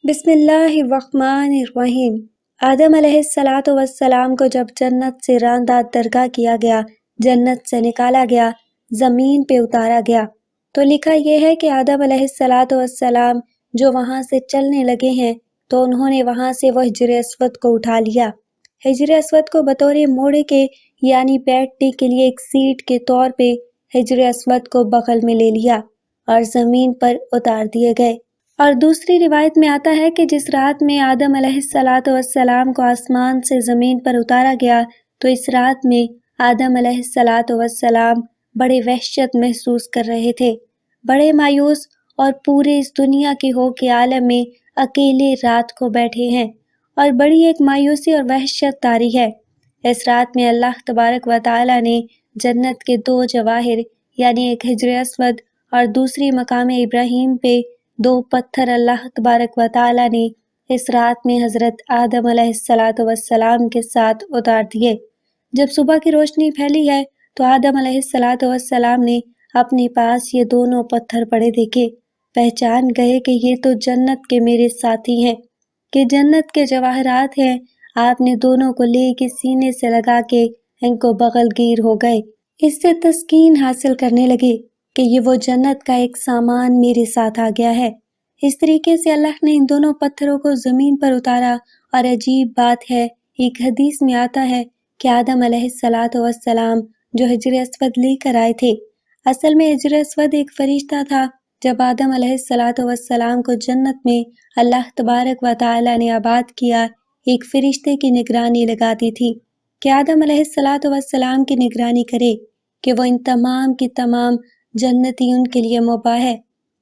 بسم اللہ الرحمن الرحیم۔ آدم علیہ السلام کو جب جنت سے راندہ درگاہ کیا گیا، جنت سے نکالا گیا، زمین پہ اتارا گیا، تو لکھا یہ ہے کہ آدم علیہ السلام جو وہاں سے چلنے لگے ہیں تو انہوں نے وہاں سے وہ حجر اسود کو اٹھا لیا۔ حجر اسود کو بطور موڑے کے یعنی بیٹھنے کے لیے ایک سیٹ کے طور پہ حجر اسود کو بغل میں لے لیا اور زمین پر اتار دیے گئے۔ اور دوسری روایت میں آتا ہے کہ جس رات میں آدم علیہ السلام کو آسمان سے زمین پر اتارا گیا تو اس رات میں آدم علیہ السلام بڑے وحشت محسوس کر رہے تھے، بڑے مایوس، اور پورے اس دنیا کے ہو کے عالم میں اکیلے رات کو بیٹھے ہیں اور بڑی ایک مایوسی اور وحشت طاری ہے۔ اس رات میں اللہ تبارک و تعالی نے جنت کے دو جواہر یعنی ایک حجر اسود اور دوسری مقام ابراہیم پہ دو پتھر اللہ تبارک و تعالی نے اس رات میں حضرت آدم علیہ السلام کے ساتھ اتار دیے۔ جب صبح کی روشنی پھیلی ہے تو آدم علیہ السلام نے اپنے پاس یہ دونوں پتھر پڑے دیکھے، پہچان گئے کہ یہ تو جنت کے میرے ساتھی ہیں، کہ جنت کے جواہرات ہیں۔ آپ نے دونوں کو لے کے سینے سے لگا کے ان کو بغل گیر ہو گئے، اس سے تسکین حاصل کرنے لگے کہ یہ وہ جنت کا ایک سامان میرے ساتھ آ گیا ہے۔ اس طریقے سے اللہ نے ان دونوں پتھروں کو زمین پر اتارا، اور عجیب بات ہے، ایک حدیث میں آتا ہے کہ آدم علیہ السلام جو حجر اسود لے کر آئے تھے، اصل میں حجر اسود ایک فرشتہ تھا۔ جب آدم علیہ السلام کو جنت میں اللہ تبارک و تعالی نے آباد کیا، ایک فرشتے کی نگرانی لگاتی تھی کہ آدم علیہ السلام کی نگرانی کرے کہ وہ ان تمام کی تمام جنتی ان کے لیے مباح ہے،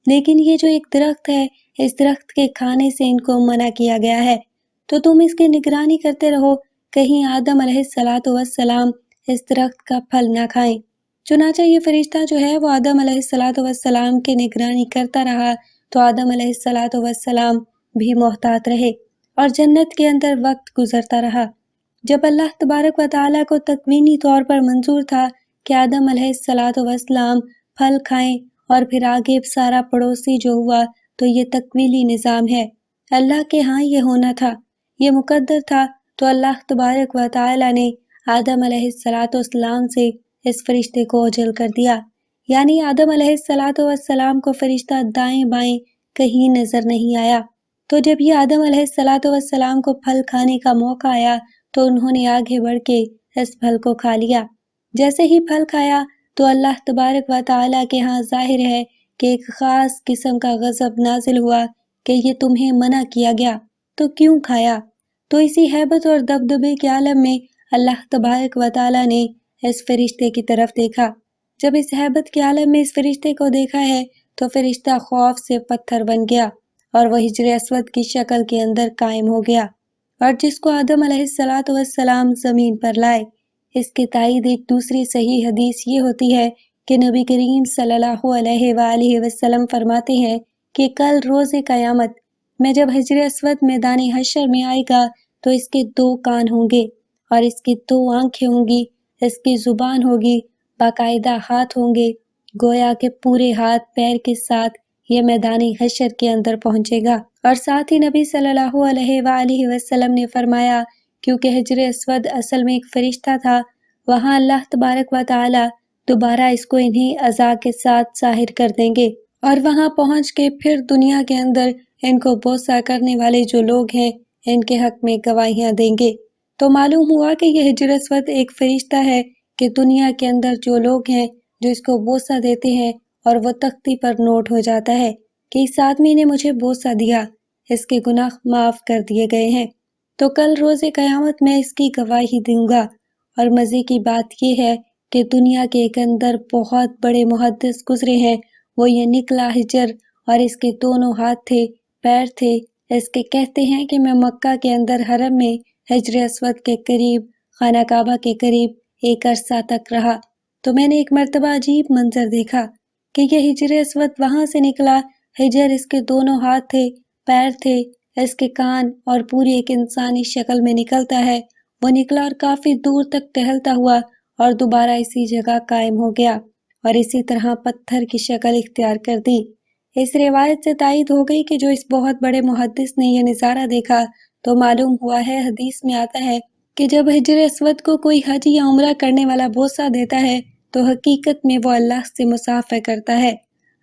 لیکن یہ جو ایک درخت ہے، اس درخت کے کھانے سے ان کو منع کیا گیا ہے، تو تم اس کی نگرانی کرتے رہو، کہیں آدم علیہ السلام اس درخت کا پھل نہ کھائیں۔ چنانچہ یہ فرشتہ جو ہے وہ آدم علیہ السلام کی نگرانی کرتا رہا، تو آدم علیہ السلام بھی محتاط رہے اور جنت کے اندر وقت گزرتا رہا۔ جب اللہ تبارک و تعالیٰ کو تکوینی طور پر منظور تھا کہ آدم علیہ السلام پھل کھائیں اور پھر آگے سارا پڑوسی جو ہوا، تو یہ تکوینی نظام ہے، اللہ کے ہاں یہ ہونا تھا، یہ مقدر تھا، تو اللہ تبارک و تعالیٰ نے آدم علیہ السلام سے اس فرشتے کو اوجھل کر دیا، یعنی آدم علیہ السلام کو فرشتہ دائیں بائیں کہیں نظر نہیں آیا۔ تو جب یہ آدم علیہ السلام کو پھل کھانے کا موقع آیا تو انہوں نے آگے بڑھ کے اس پھل کو کھا لیا۔ جیسے ہی پھل کھایا تو اللہ تبارک و تعالیٰ کے ہاں ظاہر ہے کہ ایک خاص قسم کا غضب نازل ہوا کہ یہ تمہیں منع کیا گیا تو کیوں کھایا؟ تو اسی ہیبت اور دبدبے کے عالم میں اللہ تبارک و تعالیٰ نے اس فرشتے کی طرف دیکھا۔ جب اس ہیبت کے عالم میں اس فرشتے کو دیکھا ہے تو فرشتہ خوف سے پتھر بن گیا اور وہ حجر اسود کی شکل کے اندر قائم ہو گیا، اور جس کو آدم علیہ السلام زمین پر لائے۔ اس کی تائید ایک دوسری صحیح حدیث یہ ہوتی ہے کہ نبی کریم صلی اللہ علیہ وآلہ وسلم فرماتے ہیں کہ کل روز قیامت میں جب حجر اسود میدان حشر میں آئے گا تو اس کے دو کان ہوں گے اور اس کی دو آنکھیں ہوں گی، اس کی زبان ہوگی، باقاعدہ ہاتھ ہوں گے، گویا کہ پورے ہاتھ پیر کے ساتھ یہ میدان حشر کے اندر پہنچے گا۔ اور ساتھ ہی نبی صلی اللہ علیہ وآلہ وسلم نے فرمایا کیونکہ حجر اسود اصل میں ایک فرشتہ تھا، وہاں اللہ تبارک و تعالی دوبارہ اس کو انہیں عزا کے ساتھ ظاہر کر دیں گے، اور وہاں پہنچ کے پھر دنیا کے اندر ان کو بوسہ کرنے والے جو لوگ ہیں ان کے حق میں گواہیاں دیں گے۔ تو معلوم ہوا کہ یہ حجر اسود ایک فرشتہ ہے کہ دنیا کے اندر جو لوگ ہیں جو اس کو بوسہ دیتے ہیں اور وہ تختی پر نوٹ ہو جاتا ہے کہ اس آدمی نے مجھے بوسہ دیا، اس کے گناہ معاف کر دیے گئے ہیں، تو کل روز قیامت میں اس کی گواہی دوں گا۔ اور مزے کی بات یہ ہے کہ دنیا کے ایک اندر بہت بڑے محدث گزرے ہیں، وہ یہ نکلا حجر اور اس کے دونوں ہاتھ تھے، پیر تھے، اس کے کہتے ہیں کہ میں مکہ کے اندر حرم میں حجر اسود کے قریب، خانہ کعبہ کے قریب ایک عرصہ تک رہا، تو میں نے ایک مرتبہ عجیب منظر دیکھا کہ یہ حجر اسود وہاں سے نکلا، حجر اس کے دونوں ہاتھ تھے، پیر تھے، اس کے کان، اور پوری ایک انسانی شکل میں نکلتا ہے، وہ نکلا اور کافی دور تک ٹہلتا ہوا اور دوبارہ اسی جگہ قائم ہو گیا اور اسی طرح پتھر کی شکل اختیار کر دی۔ اس روایت سے تائید ہو گئی کہ جو اس بہت بڑے محدث نے یہ نظارہ دیکھا تو معلوم ہوا ہے، حدیث میں آتا ہے کہ جب حجر اسود کو کوئی حج یا عمرہ کرنے والا بوسہ دیتا ہے تو حقیقت میں وہ اللہ سے مصافحہ کرتا ہے،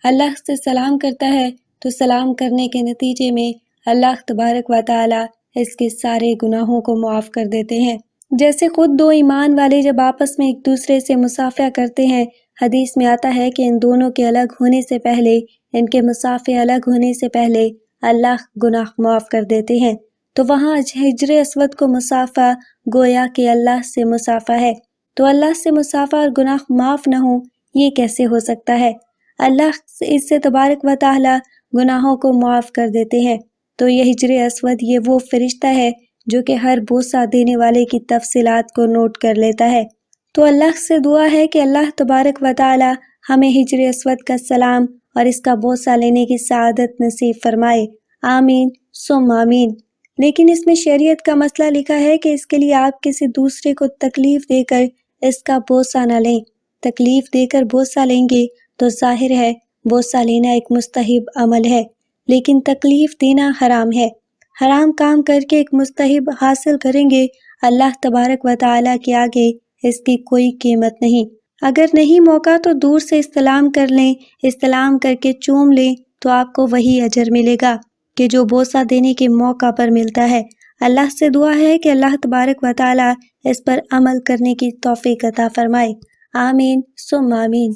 اللہ سے سلام کرتا ہے، تو سلام کرنے کے نتیجے میں اللہ تبارک و تعالی اس کے سارے گناہوں کو معاف کر دیتے ہیں۔ جیسے خود دو ایمان والے جب آپس میں ایک دوسرے سے مصافحہ کرتے ہیں، حدیث میں آتا ہے کہ ان دونوں کے الگ ہونے سے پہلے، ان کے مصافحے الگ ہونے سے پہلے اللہ گناہ معاف کر دیتے ہیں۔ تو وہاں حجر اسود کو مصافحہ گویا کہ اللہ سے مصافحہ ہے، تو اللہ سے مصافحہ اور گناہ معاف نہ ہوں، یہ کیسے ہو سکتا ہے؟ اللہ اس سے تبارک و تعالی گناہوں کو معاف کر دیتے ہیں۔ تو یہ حجر اسود یہ وہ فرشتہ ہے جو کہ ہر بوسہ دینے والے کی تفصیلات کو نوٹ کر لیتا ہے۔ تو اللہ سے دعا ہے کہ اللہ تبارک و تعالی ہمیں حجر اسود کا سلام اور اس کا بوسہ لینے کی سعادت نصیب فرمائے، آمین ثم آمین۔ لیکن اس میں شریعت کا مسئلہ لکھا ہے کہ اس کے لیے آپ کسی دوسرے کو تکلیف دے کر اس کا بوسہ نہ لیں۔ تکلیف دے کر بوسہ لیں گے تو ظاہر ہے بوسہ لینا ایک مستحب عمل ہے، لیکن تکلیف دینا حرام ہے۔ حرام کام کر کے ایک مستحب حاصل کریں گے، اللہ تبارک و تعالی کے آگے اس کی کوئی قیمت نہیں۔ اگر نہیں موقع تو دور سے استلام کر لیں، استلام کر کے چوم لیں تو آپ کو وہی اجر ملے گا کہ جو بوسہ دینے کے موقع پر ملتا ہے۔ اللہ سے دعا ہے کہ اللہ تبارک و تعالی اس پر عمل کرنے کی توفیق عطا فرمائے، آمین ثم آمین۔